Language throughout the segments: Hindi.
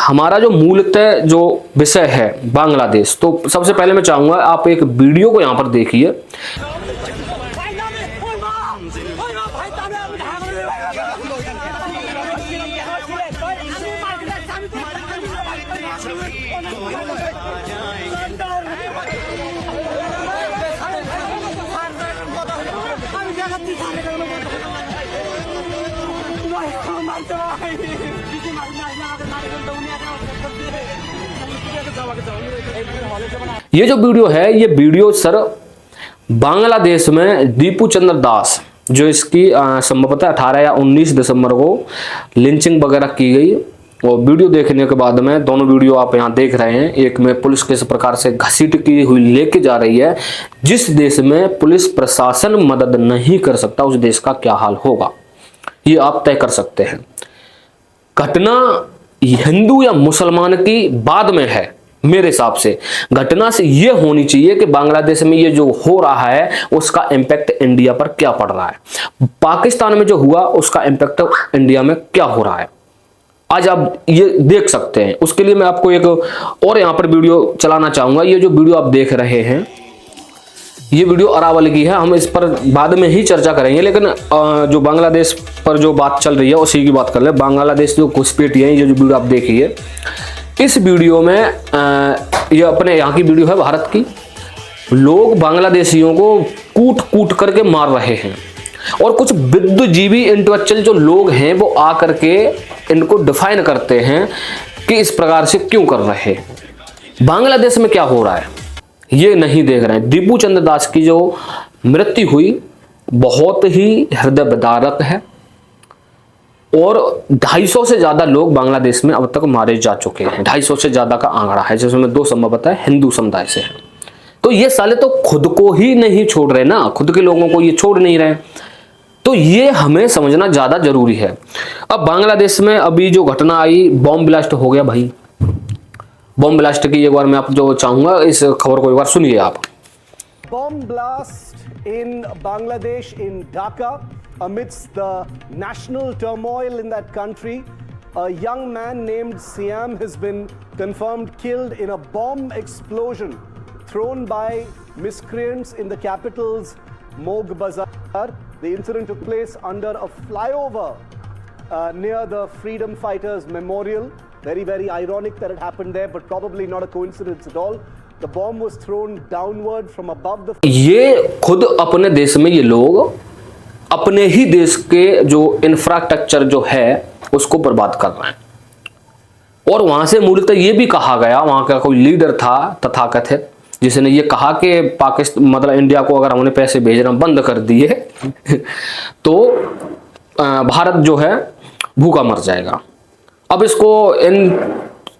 हमारा जो मूलतः जो विषय है बांग्लादेश, तो सबसे पहले मैं चाहूंगा आप एक वीडियो को यहाँ पर देखिए। ये जो वीडियो है, ये वीडियो सर बांग्लादेश में दीपू चंद्र दास, जो इसकी संभवतः 18 या 19 दिसंबर को लिंचिंग वगैरह की गई। और वीडियो देखने के बाद में, दोनों वीडियो आप यहाँ देख रहे हैं, एक में पुलिस किस प्रकार से घसीट की हुई लेके जा रही है। जिस देश में पुलिस प्रशासन मदद नहीं कर सकता, उस देश का क्या हाल होगा ये आप तय कर सकते हैं। घटना हिंदू या मुसलमान की बाद में है। मेरे हिसाब से घटना से यह होनी चाहिए कि बांग्लादेश में ये जो हो रहा है उसका इंपैक्ट इंडिया पर क्या पड़ रहा है, पाकिस्तान में जो हुआ उसका इंपैक्ट इंडिया में क्या हो रहा है, आज आप ये देख सकते हैं। उसके लिए मैं आपको एक और यहाँ पर वीडियो चलाना चाहूंगा। ये जो वीडियो आप देख रहे हैं, ये वीडियो अरावली की है। हम इस पर बाद में ही चर्चा करेंगे, लेकिन जो बांग्लादेश पर जो बात चल रही है उसी की बात कर ले। बांग्लादेश जो घुसपैठिए, ये जो वीडियो आप देखिए, इस वीडियो में ये अपने यहाँ की वीडियो है, भारत की। लोग बांग्लादेशियों को कूट कूट करके मार रहे हैं और कुछ बुद्धिजीवी इंटेलेक्चुअल जो लोग हैं वो आकर के इनको डिफाइन करते हैं कि इस प्रकार से क्यों कर रहे हैं। बांग्लादेश में क्या हो रहा है ये नहीं देख रहे हैं। दीपू चंद्र दास की जो मृत्यु हुई बहुत ही हृदय विदारक है और 250 से ज्यादा लोग बांग्लादेश में अब तक मारे जा चुके हैं। 250 से ज्यादा का आंकड़ा है, जिसमें 2 संभवतः हिंदू समुदाय से है। तो ये साले तो खुद को ही नहीं छोड़ रहे ना, खुद के लोगों को ये छोड़ नहीं रहे। तो ये हमें समझना ज्यादा जरूरी है। अब बांग्लादेश में अभी जो घटना आई, बॉम्ब ब्लास्ट हो गया भाई। बॉम्ब ब्लास्ट की एक बार मैं आप जो चाहूंगा, इस खबर को एक बार सुनिए आप। Bomb blast in Bangladesh, in Dhaka, amidst the national turmoil in that country. A young man named Siam has been confirmed killed in a bomb explosion thrown by miscreants in the capital's Mog Bazar. The incident took place under a flyover near the Freedom Fighters Memorial. Very, very ironic that it happened there, but probably not a coincidence at all. The bomb was thrown downward from above the. ये खुद अपने देश में ये लोग अपने ही देश के जो इंफ्रास्ट्रक्चर जो है उसको बर्बाद कर रहे हैं। और वहां से मूलतः ये भी कहा गया, वहां का कोई लीडर था तथाकथित, जिसने ये कहा कि पाकिस्तान मतलब इंडिया को अगर हमने पैसे भेजना बंद कर दिए तो भारत जो है भूखा मर जाएगा। अब इसको इन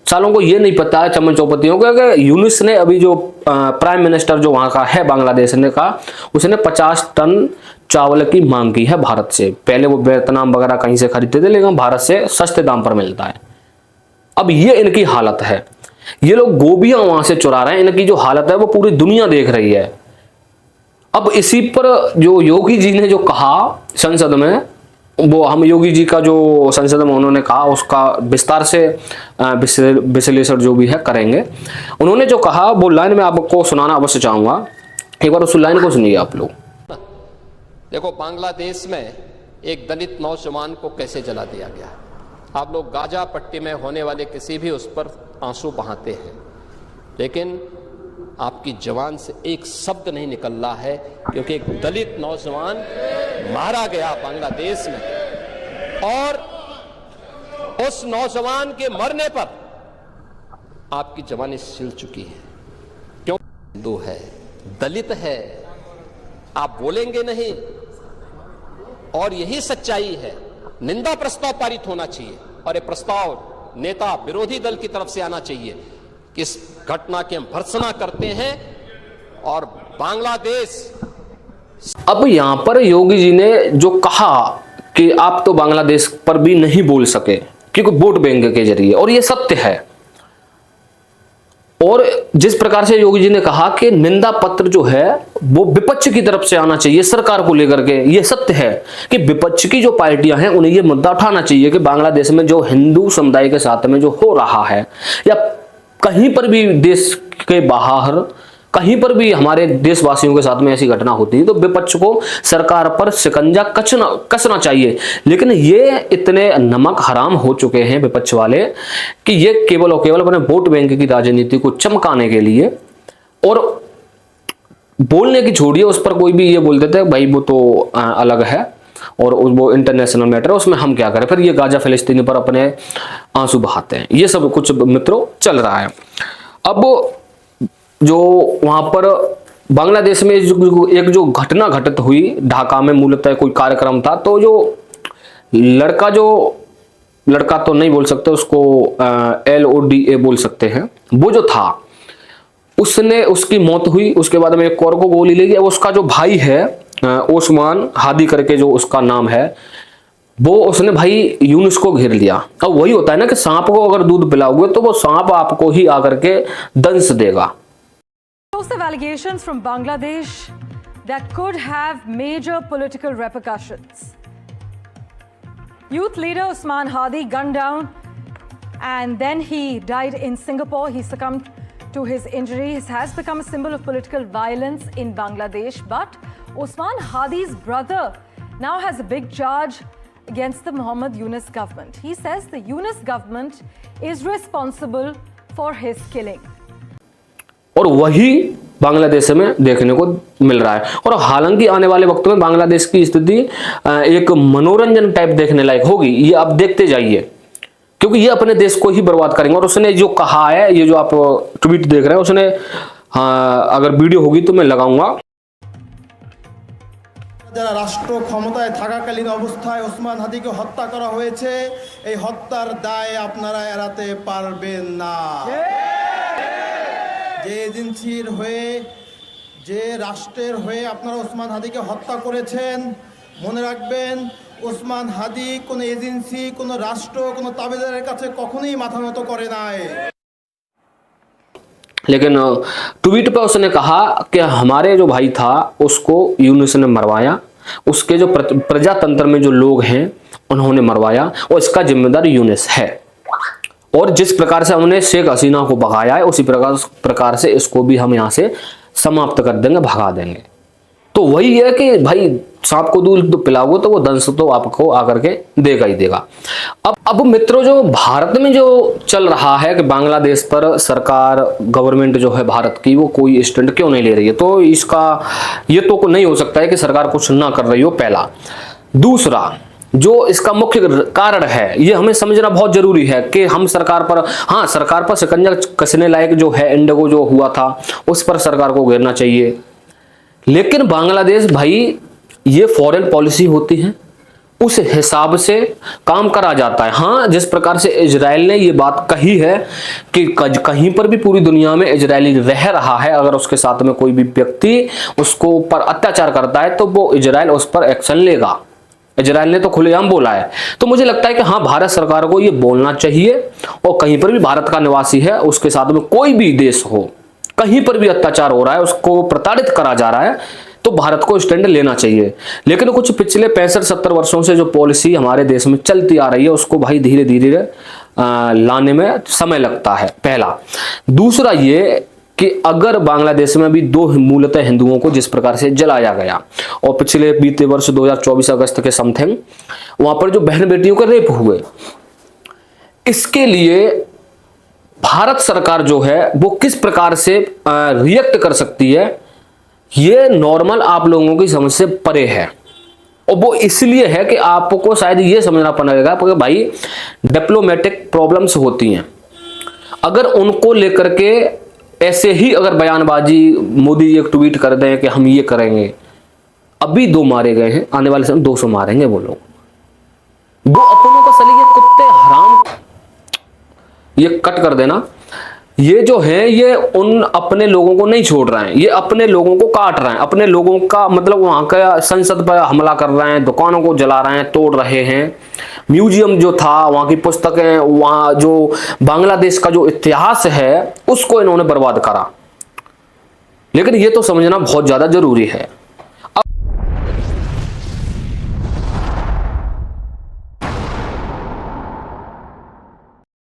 सालों को ये नहीं पता है, चमन चौपतियों को, कि यूनिस ने अभी जो प्राइम मिनिस्टर जो वहां का है बांग्लादेश ने कहा, उसने 50 टन चावल की मांग की है भारत से। पहले वो वियतनाम वगैरह कहीं से खरीदते थे, लेकिन भारत से सस्ते दाम पर मिलता है। अब ये इनकी हालत है। ये लोग गोभियां वहां से चुरा रहे हैं। इनकी जो हालत है वो पूरी दुनिया देख रही है। अब इसी पर जो योगी जी ने जो कहा संसद में, वो हम योगी जी का जो संसद में उन्होंने कहा उसका विस्तार से विश्लेषण जो भी है करेंगे। उन्होंने जो कहा वो लाइन में आपको सुनाना अवश्य चाहूंगा। एक बार उस लाइन को सुनिए आप लोग। देखो, बांग्लादेश में एक दलित नौजवान को कैसे जला दिया गया। आप लोग गाजा पट्टी में होने वाले किसी भी उस पर आंसू बहाते हैं, लेकिन आपकी जवान से एक शब्द नहीं निकल रहा है, क्योंकि एक दलित नौजवान मारा गया बांग्लादेश में, और उस नौजवान के मरने पर आपकी जवानी सिल चुकी है। क्यों? हिंदू है, दलित है, आप बोलेंगे नहीं। और यही सच्चाई है। निंदा प्रस्ताव पारित होना चाहिए और ये प्रस्ताव नेता विरोधी दल की तरफ से आना चाहिए कि इस घटना की हम भर्त्सना करते हैं और बांग्लादेश। अब यहां पर योगी जी ने जो कहा कि आप तो बांग्लादेश पर भी नहीं बोल सके क्योंकि वोट बैंक के जरिए, और ये सत्य है। और जिस प्रकार से योगी जी ने कहा कि निंदा पत्र जो है वो विपक्ष की तरफ से आना चाहिए सरकार को लेकर के, ये सत्य है कि विपक्ष की जो पार्टियां हैं उन्हें ये मुद्दा उठाना चाहिए कि बांग्लादेश में जो हिंदू समुदाय के साथ में जो हो रहा है या कहीं पर भी देश के बाहर कहीं पर भी हमारे देशवासियों के साथ में ऐसी घटना होती है तो विपक्ष को सरकार पर शिकंजा कसना चाहिए। लेकिन ये इतने नमक हराम हो चुके हैं विपक्ष वाले कि ये केवल और केवल अपने वोट बैंक की राजनीति को चमकाने के लिए और बोलने की छोड़िए, उस पर कोई भी ये बोल देते हैं भाई वो तो अलग है और वो इंटरनेशनल मैटर है, उसमें हम क्या करें, फिर ये गाजा फिलिस्तीनी पर अपने आंसू बहाते हैं। ये सब कुछ मित्रों चल रहा है। अब जो वहां पर बांग्लादेश में एक जो घटना घटित हुई ढाका में, मूलतः कोई कार्यक्रम था, तो जो लड़का तो नहीं बोल सकते उसको, LODA बोल सकते हैं, वो जो था उसकी मौत हुई। उसके बाद में एक और को गोली लगी। उसका जो भाई है ओस्मान हादी करके जो उसका नाम है, वो उसने भाई यूनुस को घेर लिया। अब वही होता है ना कि सांप को अगर दूध पिलाओगे तो वो सांप आपको ही आकर के दंश देगा। Explosive allegations from Bangladesh that could have major political repercussions. Youth leader Usman Hadi gunned down and then he died in Singapore. He succumbed to his injuries. Has become a symbol of political violence in Bangladesh. But Usman Hadi's brother now has a big charge against the Muhammad Yunus government. He says the Yunus government is responsible for his killing. और वही बांग्लादेश में देखने को मिल रहा है। और हालांकि आने वाले वक्तों में बांग्लादेश की स्थिति एक मनोरंजन टाइप देखने लायक होगी। ये आप देखते जाइए क्योंकि ये अपने देश को ही बर्बाद करेंगे। और उसने जो कहा है, ये जो आप ट्वीट देख रहे हैं, उसने अगर वीडियो होगी तो मैं लगाऊंगा। যারা রাষ্ট্র ক্ষমতায় থাকাকালীন অবস্থায় ওসমান হাদিকে হত্যা করা হয়েছে, এই হত্যার দায় আপনারা এড়াতে পারবেন না। যে এজেন্সির হয়ে, যে রাষ্ট্রের হয়ে আপনারা ওসমান হাদিকে হত্যা করেছেন, মনে রাখবেন ওসমান হাদি কোনো এজেন্সি, কোনো রাষ্ট্র, কোনো তাবেদারের কাছে কখনোই মাথা নত করে নাই। लेकिन ट्वीट पे उसने कहा कि हमारे जो भाई था उसको यूनुस ने मरवाया, उसके जो प्रजातंत्र में जो लोग हैं उन्होंने मरवाया और इसका जिम्मेदार यूनुस है। और जिस प्रकार से हमने शेख हसीना को भगाया है उसी प्रकार से इसको भी हम यहाँ से समाप्त कर देंगे, भगा देंगे। तो वही है कि भाई सांप को दूध पिलाओगे तो वो दंश तो आपको आकर के देगा ही देगा। अब मित्रों, जो भारत में जो चल रहा है कि बांग्लादेश पर सरकार, गवर्नमेंट जो है भारत की, वो कोई स्टैंड क्यों नहीं ले रही है, तो इसका ये तो नहीं हो सकता है कि सरकार कुछ ना कर रही हो, पहला। दूसरा, जो इसका मुख्य कारण है ये हमें समझना बहुत जरूरी है कि हम सरकार पर, हाँ सरकार पर शिकंजा कसने लायक जो है इंडिगो जो हुआ था उस पर सरकार को घेरना चाहिए। लेकिन बांग्लादेश भाई, ये फॉरेन पॉलिसी होती है, उस हिसाब से काम करा जाता है। हाँ, जिस प्रकार से इजराइल ने ये बात कही है कि कहीं पर भी पूरी दुनिया में इजरायली रह रहा है, अगर उसके साथ में कोई भी व्यक्ति उसको ऊपर अत्याचार करता है तो वो इजराइल उस पर एक्शन लेगा। इजराइल ने तो खुलेआम बोला है। तो मुझे लगता है कि हाँ, भारत सरकार को ये बोलना चाहिए और कहीं पर भी भारत का निवासी है उसके साथ में कोई भी देश हो, कहीं पर भी अत्याचार हो रहा है, उसको प्रताड़ित करा जा रहा है, तो भारत को स्टैंड लेना चाहिए। लेकिन कुछ पिछले 65-70 वर्षों से जो पॉलिसी हमारे देश में चलती आ रही है उसको भाई धीरे धीरे लाने में समय लगता है, पहला। दूसरा ये कि अगर बांग्लादेश में भी दो मूलतः हिंदुओं को जिस प्रकार से जलाया गया और पिछले बीते वर्ष 2024 अगस्त के समथिंग वहां पर जो बहन बेटियों के रेप हुए, इसके लिए भारत सरकार जो है वो किस प्रकार से रिएक्ट कर सकती है, ये नॉर्मल आप लोगों की समझ से परे है। और वो इसलिए है कि आपको शायद ये समझना पड़ेगा कि भाई डिप्लोमेटिक प्रॉब्लम्स होती हैं, अगर उनको लेकर के ऐसे ही अगर बयानबाजी मोदी एक ट्वीट कर दें कि हम ये करेंगे, अभी 2 मारे गए हैं, आने वाले समय 200 मारेंगे वो लोग। वो अपनों का सलीके कुत्ते हराम, ये कट कर देना। ये जो है ये उन अपने लोगों को नहीं छोड़ रहे हैं, ये अपने लोगों को काट रहे हैं, अपने लोगों का मतलब वहां का संसद पर हमला कर रहे हैं, दुकानों को जला रहे हैं, तोड़ रहे हैं। म्यूजियम जो था, वहां की पुस्तकें, वहां जो बांग्लादेश का जो इतिहास है उसको इन्होंने बर्बाद करा। लेकिन ये तो समझना बहुत ज्यादा जरूरी है।